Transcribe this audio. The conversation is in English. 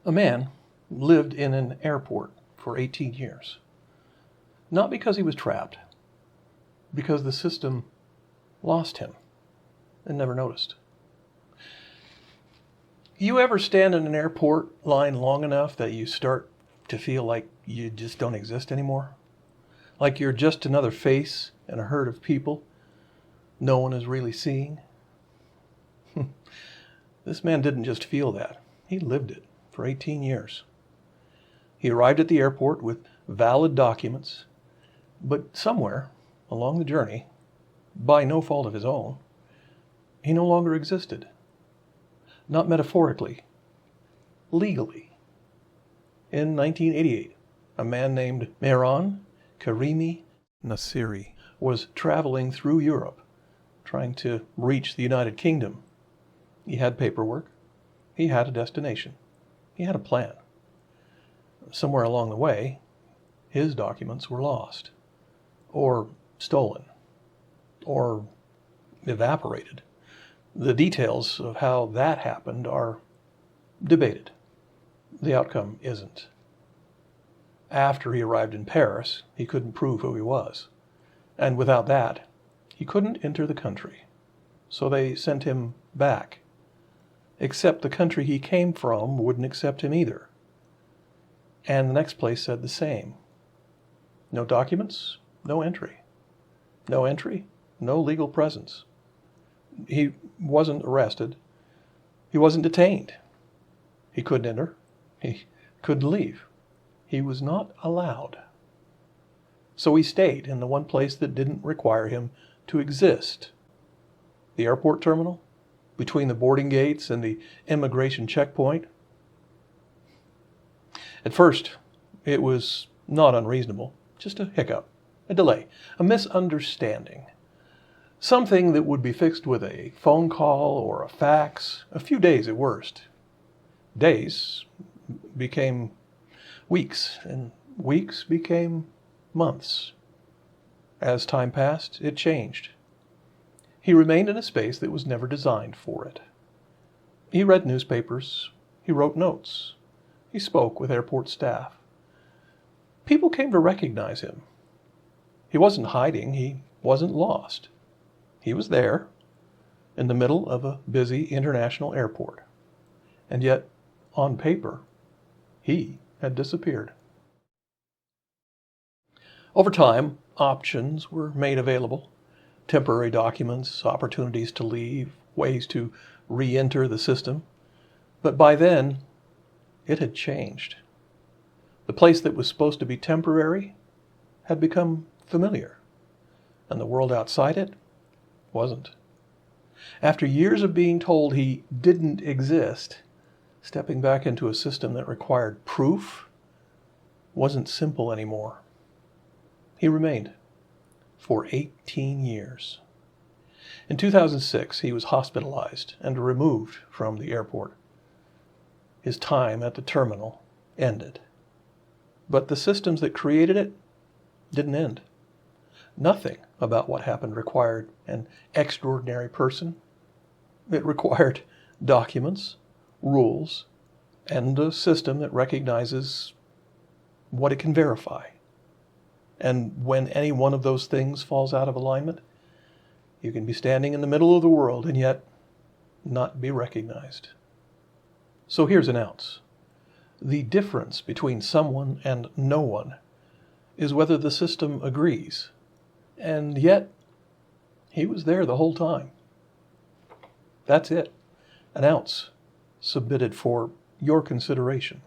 A man lived in an airport for 18 years. Not because he was trapped, because the system lost him and never noticed. You ever stand in an airport line long enough that you start to feel like you just don't exist anymore? Like you're just another face in a herd of people no one is really seeing? This man didn't just feel that. He lived it for 18 years. He arrived at the airport with valid documents, but somewhere along the journey, by no fault of his own, he no longer existed. Not metaphorically, legally. In 1988, a man named Mehran Karimi Nasseri was traveling through Europe, trying to reach the United Kingdom. He had paperwork. He had a destination. He had a plan. Somewhere along the way, his documents were lost, or stolen, or evaporated. The details of how that happened are debated. The outcome isn't. After he arrived in Paris, he couldn't prove who he was. And without that, he couldn't enter the country. So they sent him back. Except the country he came from wouldn't accept him either. And the next place said the same. No documents, no entry. No entry, no legal presence. He wasn't arrested. He wasn't detained. He couldn't enter. He couldn't leave. He was not allowed. So he stayed in the one place that didn't require him to exist. The airport terminal, between the boarding gates and the immigration checkpoint. At first, it was not unreasonable, just a hiccup, a delay, a misunderstanding. Something that would be fixed with a phone call or a fax, a few days at worst. Days became weeks, and weeks became months. As time passed, it changed. He remained in a space that was never designed for it. He read newspapers. He wrote notes. He spoke with airport staff. People came to recognize him. He wasn't hiding. He wasn't lost. He was there, in the middle of a busy international airport. And yet, on paper, he had disappeared. Over time, options were made available. Temporary documents, opportunities to leave, ways to re-enter the system. But by then, it had changed. The place that was supposed to be temporary had become familiar, and the world outside it wasn't. After years of being told he didn't exist, stepping back into a system that required proof wasn't simple anymore. He remained for 18 years. In 2006, he was hospitalized and removed from the airport. His time at the terminal ended. But the systems that created it didn't end. Nothing about what happened required an extraordinary person. It required documents, rules, and a system that recognizes what it can verify. And when any one of those things falls out of alignment, you can be standing in the middle of the world and yet not be recognized. So here's an ounce. The difference between someone and no one is whether the system agrees. And yet, he was there the whole time. That's it. An ounce submitted for your consideration.